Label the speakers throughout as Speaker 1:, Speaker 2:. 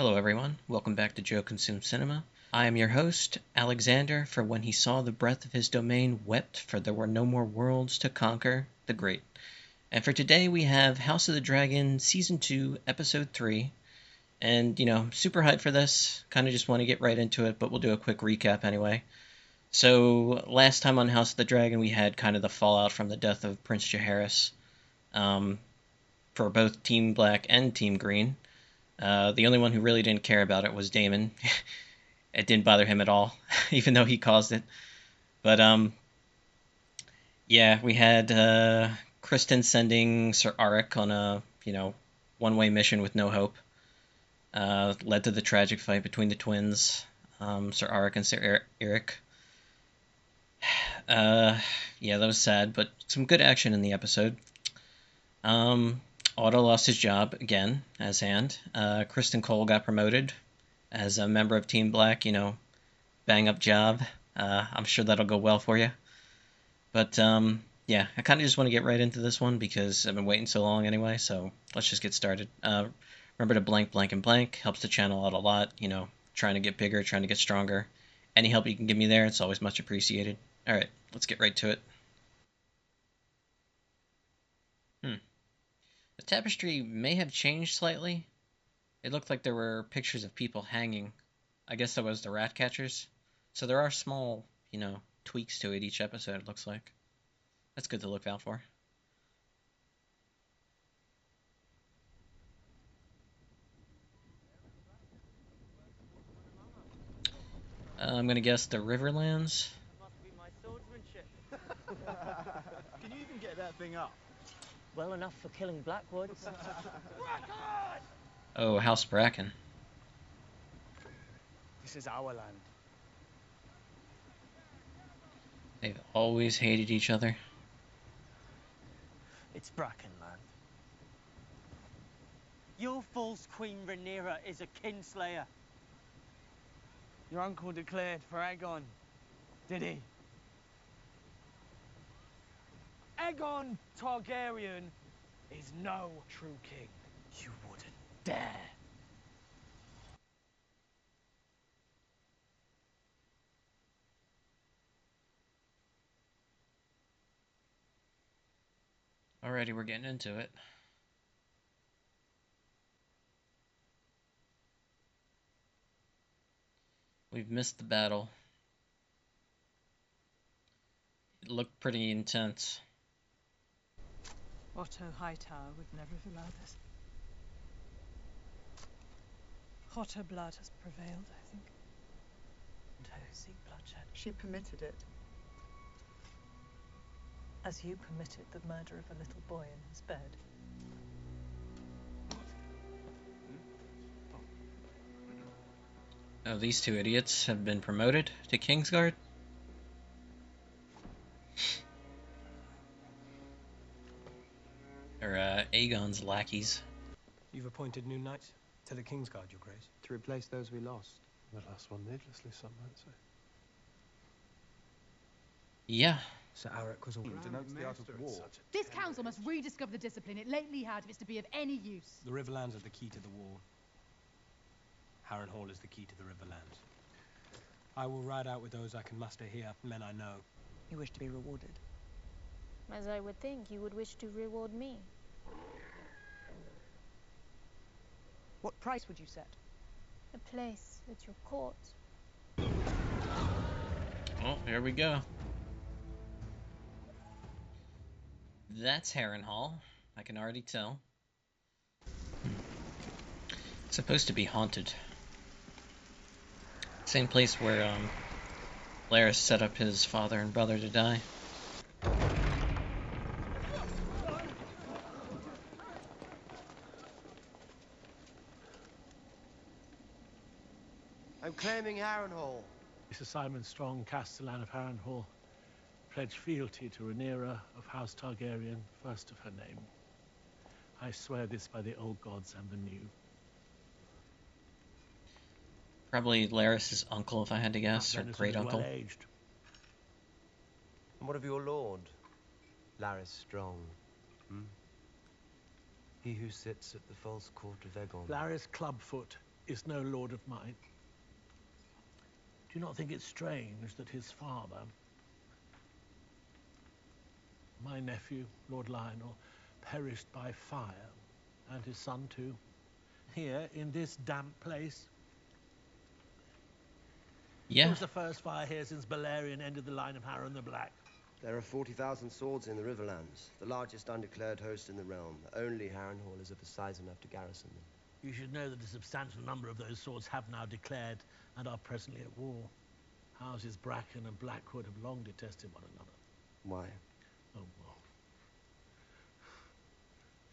Speaker 1: Hello, everyone. Welcome back to Joe Consumes Cinema. I am your host, Alexander. For when he saw the breadth of his domain, wept, for there were no more worlds to conquer the great. And for today, we have House of the Dragon Season 2, Episode 3. And, super hyped for this. Kind of just want to get right into it, but we'll do a quick recap anyway. So, last time on House of the Dragon, we had kind of the fallout from the death of Prince Jaehaerys um, for both Team Black and Team Green. The only one who really didn't care about it was Daemon. It didn't bother him at all, even though he caused it. But yeah, we had Kristen sending Sir Arik on a one-way mission with no hope. Led to the tragic fight between the twins, Sir Arik and Sir Eric. Yeah, that was sad, but some good action in the episode. Otto lost his job again as Hand. Kristen Cole got promoted as a member of Team Black. Bang up job. I'm sure that'll go well for you. But yeah, I kind of just want to get right into this one because I've been waiting so long anyway. So let's just get started. Remember to blank, blank, and blank. Helps the channel out a lot. Trying to get bigger, trying to get stronger. Any help you can give me there, it's always much appreciated. All right, let's get right to it. The tapestry may have changed slightly. It looked like there were pictures of people hanging. I guess that was the rat catchers. So there are small, tweaks to it each episode, it looks like. That's good to look out for. I'm gonna guess the Riverlands.
Speaker 2: Must be my swordsmanship.
Speaker 3: Can you even get that thing up?
Speaker 2: Well enough for killing Blackwoods.
Speaker 1: Oh, House Bracken.
Speaker 3: This is our land.
Speaker 1: They've always hated each other.
Speaker 2: It's Brackenland. Your false Queen Rhaenyra is a kinslayer.
Speaker 3: Your uncle declared for Aegon, did he? Aegon Targaryen is no true king. You wouldn't dare.
Speaker 1: Alrighty, we're getting into it. We've missed the battle. It looked pretty intense.
Speaker 4: Otto Hightower would never have allowed this. Hotter blood has prevailed, I think. And her seek bloodshed.
Speaker 5: She permitted it.
Speaker 4: As you permitted the murder of a little boy in his bed.
Speaker 1: Oh, these two idiots have been promoted to Kingsguard? Or, Aegon's lackeys.
Speaker 6: You've appointed new knights to the Kingsguard, Your Grace.
Speaker 7: To replace those we lost.
Speaker 8: The last one needlessly, some might say.
Speaker 1: Yeah.
Speaker 6: Sir Arik was all...
Speaker 7: Denotes the art of war.
Speaker 9: This council must rediscover the discipline it lately had if it's to be of any use.
Speaker 6: The Riverlands are the key to the war. Harrenhal is the key to the Riverlands. I will ride out with those I can muster here, men I know.
Speaker 5: You wish to be rewarded.
Speaker 10: As I would think, you would wish to reward me.
Speaker 5: What price would you set?
Speaker 10: A place at your court.
Speaker 1: Oh, here we go. That's Harrenhal. I can already tell. It's supposed to be haunted. Same place where, Larys set up his father and brother to die.
Speaker 7: I'm claiming Harrenhal.
Speaker 8: Sir Simon Strong, Castellan of Harrenhal, pledge fealty to Rhaenyra of House Targaryen, first of her name. I swear this by the old gods and the new.
Speaker 1: Probably Larys' uncle, if I had to guess, or
Speaker 8: That man is
Speaker 1: great uncle.
Speaker 8: well aged.
Speaker 7: And what of your lord, Larys Strong? He who sits at the false court of Aegon.
Speaker 8: Larys Clubfoot, is no lord of mine. Do you not think it strange that his father, my nephew, Lord Lionel, perished by fire, and his son too, here in this damp place?
Speaker 1: Yeah.
Speaker 8: It was the first fire here since Balerion ended the line of Harren the Black.
Speaker 7: There are 40,000 swords in the Riverlands, the largest undeclared host in the realm. Only Harrenhal is of a size enough to garrison them.
Speaker 8: You should know that a substantial number of those swords have now declared and are presently at war. Houses Bracken and Blackwood have long detested one another.
Speaker 7: Why?
Speaker 8: Oh, well.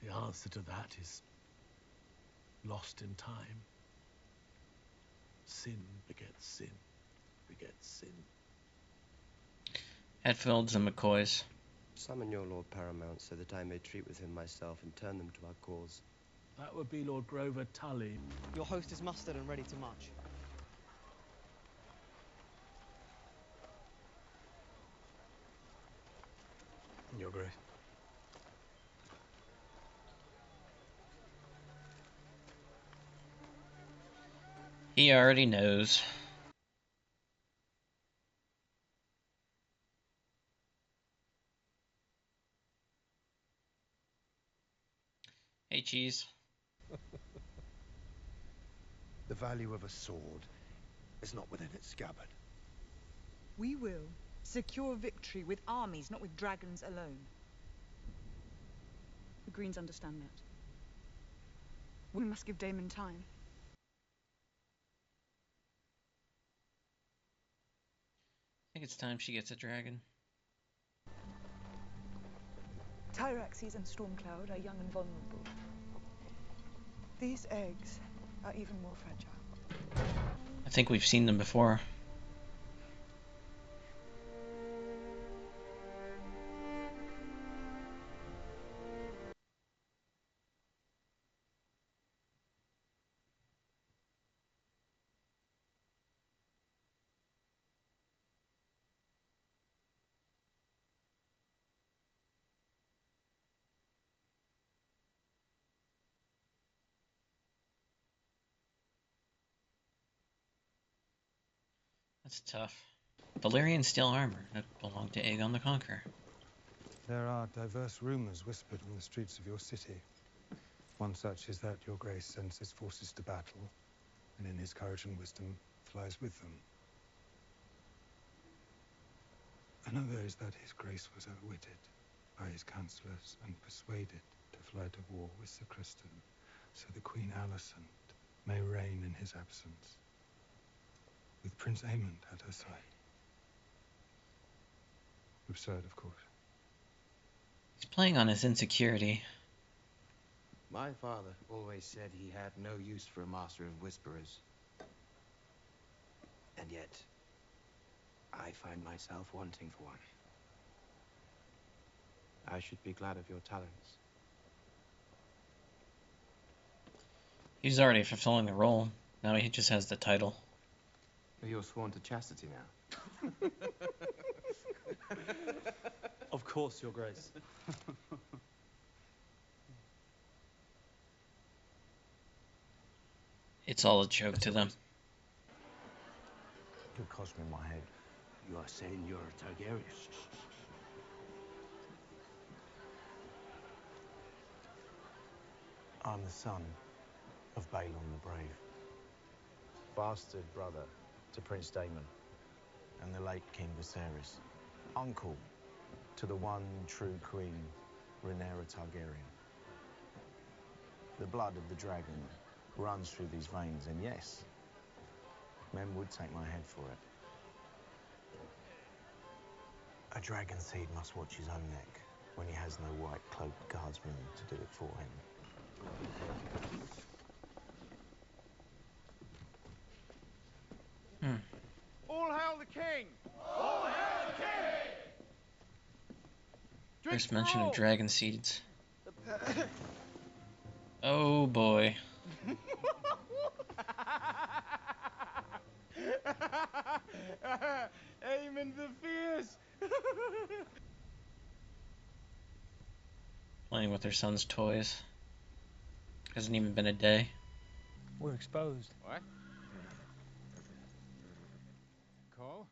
Speaker 8: The answer to that is lost in time. Sin begets sin, begets sin.
Speaker 1: Hetfield's and McCoy's.
Speaker 7: Summon your Lord Paramount so that I may treat with him myself and turn them to our cause.
Speaker 8: That would be Lord Grover Tully.
Speaker 3: Your host is mustered and ready to march.
Speaker 6: Your Grace.
Speaker 1: He already knows. Hey, Cheese.
Speaker 11: The value of a sword is not within its scabbard.
Speaker 5: We will secure victory with armies, not with dragons alone. The Greens understand that. We must give Daemon time.
Speaker 1: I think it's time she gets a dragon.
Speaker 5: Tyraxes and Stormcloud are young and vulnerable. These eggs are even more fragile.
Speaker 1: I think we've seen them before. That's tough. Valyrian steel armor that belonged to Aegon the Conqueror.
Speaker 12: There are diverse rumors whispered in the streets of your city. One such is that your Grace sends his forces to battle, and in his courage and wisdom flies with them. Another is that his Grace was outwitted by his councillors and persuaded to fly to war with Sir Criston, so the Queen Alicent may reign in his absence, with Prince Aemond at her side. Absurd, of course.
Speaker 1: He's playing on his insecurity.
Speaker 13: My father always said he had no use for a master of whisperers. And yet, I find myself wanting for one. I should be glad of your talents.
Speaker 1: He's already fulfilling the role. Now he just has the title.
Speaker 13: You're sworn to chastity now.
Speaker 14: Of course, Your Grace.
Speaker 1: It's all a joke to them.
Speaker 11: You cost me my head.
Speaker 13: You are saying you're a Targaryen?
Speaker 11: I'm the son of Balon the Brave. Bastard brother to Prince Daemon. And the late King Viserys. Uncle to the one true queen, Rhaenyra Targaryen. The blood of the dragon runs through these veins, and yes, men would take my head for it. A dragon seed must watch his own neck when he has no white-cloaked guardsman to do it for him.
Speaker 3: All hail the king! All hail the king!
Speaker 1: First mention of dragon seeds. Oh boy.
Speaker 3: Aemond the Fierce!
Speaker 1: Playing with her son's toys. Hasn't even been a day.
Speaker 6: We're exposed.
Speaker 13: What? Cole?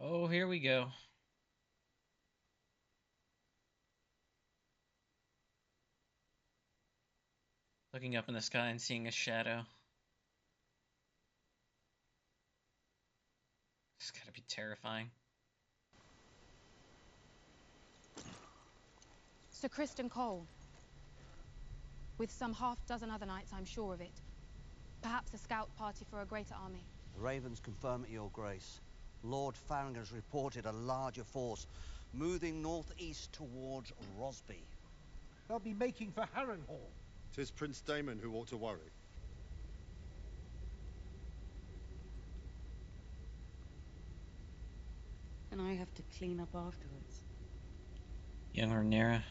Speaker 1: Oh, here we go. Looking up in the sky and seeing a shadow. It's gotta be terrifying.
Speaker 9: Sir Kristen Cole. With some half-dozen other knights, I'm sure of it. Perhaps a scout party for a greater army.
Speaker 15: The Ravens confirm it, Your Grace. Lord Farringer's reported a larger force moving northeast towards Rosby.
Speaker 16: They'll be making for Harrenhal.
Speaker 17: 'Tis Prince Daemon who ought to worry.
Speaker 18: And I have to clean up afterwards.
Speaker 1: Young Rhaenyra.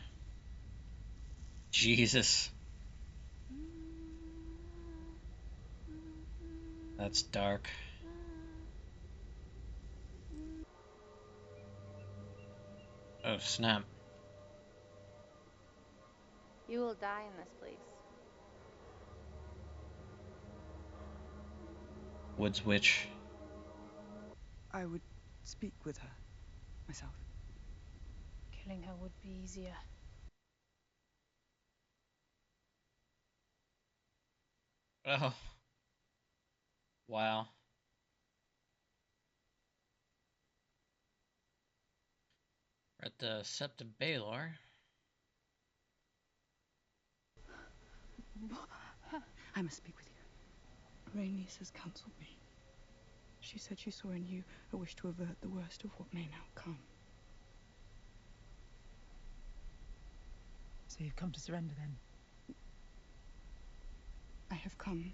Speaker 1: Jesus. That's dark. Oh, snap.
Speaker 10: You will die in this place.
Speaker 1: Woods Witch.
Speaker 5: I would speak with her myself.
Speaker 10: Killing her would be easier.
Speaker 1: Oh. Wow. We're at the Sept of Baelor.
Speaker 5: I must speak with you. Rhaenys has counselled me. She said she saw in you a wish to avert the worst of what may now come.
Speaker 4: So you've come to surrender then?
Speaker 5: I have come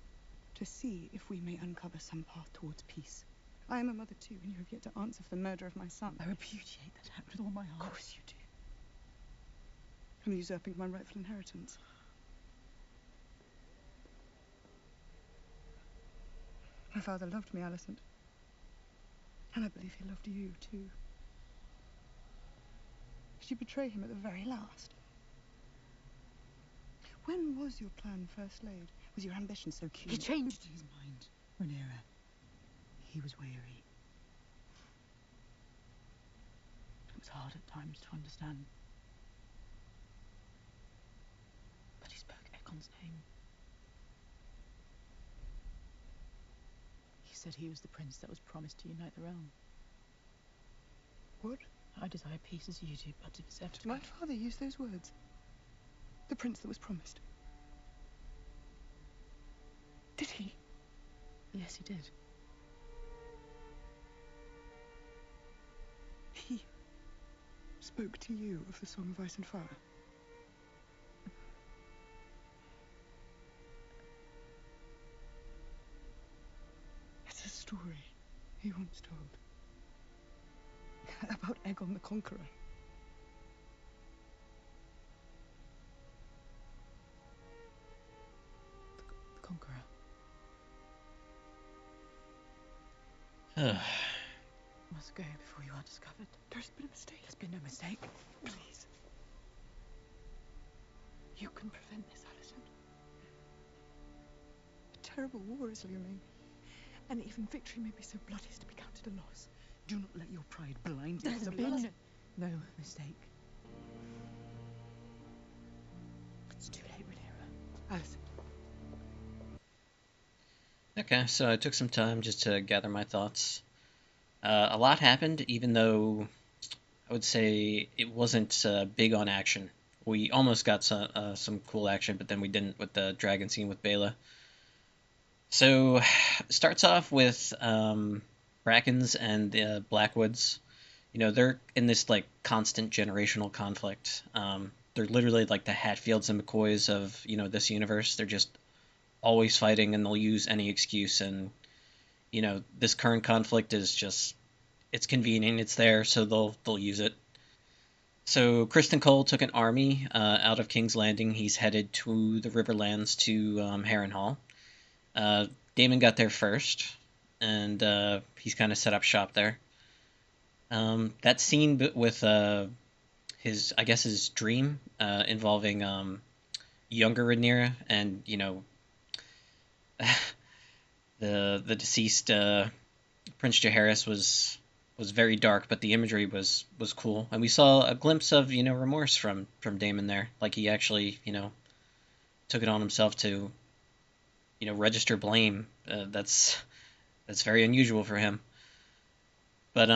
Speaker 5: to see if we may uncover some path towards peace. I am a mother too, and you have yet to answer for the murder of my son.
Speaker 4: I repudiate that act with all my heart.
Speaker 5: Of course you do. I'm usurping my rightful inheritance. My father loved me, Alicent. And I believe he loved you too. Did you betray him at the very last? When was your plan first laid? Was your ambition so keen?
Speaker 4: He changed his mind, Rhaenyra. He was weary. It was hard at times to understand. But he spoke Aegon's name. He said he was the prince that was promised to unite the realm.
Speaker 5: What?
Speaker 4: I desire peace as you do, but if it's ever to
Speaker 5: My father used those words. The prince that was promised. Did he?
Speaker 4: Yes, he did.
Speaker 5: He spoke to you of the Song of Ice and Fire. It's a story he once told. About Aegon the Conqueror.
Speaker 4: The Conqueror. Must go before you are discovered.
Speaker 5: There's been a mistake.
Speaker 4: There's been no mistake.
Speaker 5: Please. You can prevent this, Alicent. A terrible war is looming. And even victory may be so bloody as to be counted a loss. Do not let your pride blind you.
Speaker 4: There's been no mistake. It's too late, Rhaenyra.
Speaker 5: Alicent.
Speaker 1: Okay, so I took some time just to gather my thoughts. A lot happened, even though I would say it wasn't big on action. We almost got some cool action, but then we didn't with the dragon scene with Baela. So, starts off with Brackens and the Blackwoods. You know, they're in this, like, constant generational conflict. They're literally like the Hatfields and McCoys of, you know, this universe. They're just always fighting, and they'll use any excuse. And, you know, this current conflict is just, it's convenient, it's there, so they'll use it. So Kristen Cole took an army out of King's Landing. He's headed to the Riverlands to Harrenhal. Daemon got there first, and he's kind of set up shop there. That scene with his dream involving younger Rhaenyra, and, you know, the deceased Prince Jaehaerys was very dark, but the imagery was cool, and we saw a glimpse of remorse from Daemon there. Like he actually took it on himself to register blame. That's very unusual for him. But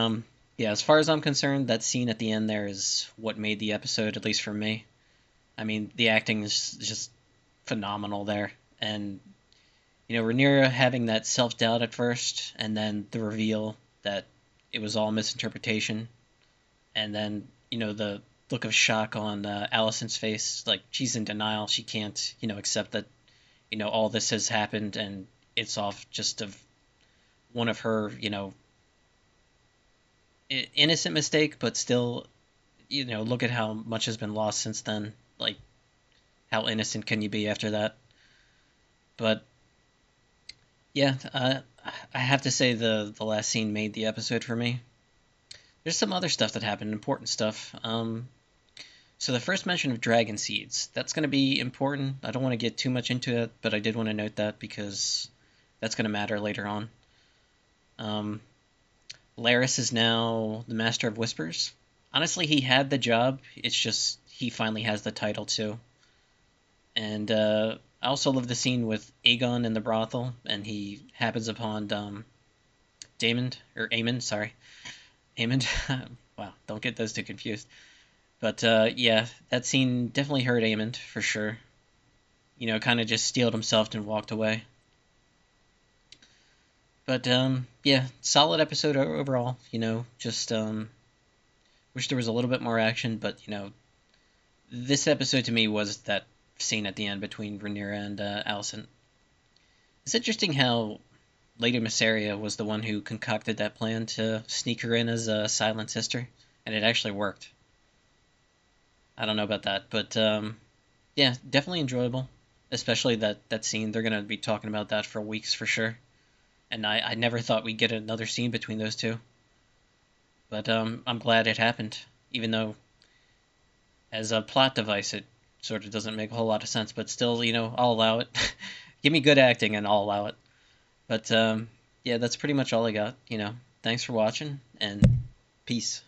Speaker 1: yeah, as far as I'm concerned, that scene at the end there is what made the episode, at least for me. I mean, the acting is just phenomenal there, and Rhaenyra having that self-doubt at first, and then the reveal that it was all misinterpretation, and then the look of shock on Alicent's face, like she's in denial. She can't accept that all this has happened, and it's off just of one of her innocent mistake, but still look at how much has been lost since then. Like, how innocent can you be after that? But yeah, I have to say the last scene made the episode for me. There's some other stuff that happened, important stuff. So the first mention of dragon seeds, that's going to be important. I don't want to get too much into it, but I did want to note that because that's going to matter later on. Larys is now the Master of Whispers. Honestly, he had the job. It's just he finally has the title too. And I also love the scene with Aegon in the brothel, and he happens upon Aemond, sorry. Aemond. Wow, don't get those two confused. But yeah, that scene definitely hurt Aemond, for sure. Kind of just steeled himself and walked away. But yeah, solid episode overall. Just wish there was a little bit more action, but this episode to me was that scene at the end between Rhaenyra and Alicent. It's interesting how Lady Mysaria was the one who concocted that plan to sneak her in as a silent sister, and it actually worked. I don't know about that, but yeah, definitely enjoyable, especially that scene. They're going to be talking about that for weeks for sure, and I never thought we'd get another scene between those two. But I'm glad it happened, even though as a plot device it sort of doesn't make a whole lot of sense, but still, I'll allow it. Give me good acting and I'll allow it. But yeah, that's pretty much all I got. Thanks for watching, and peace.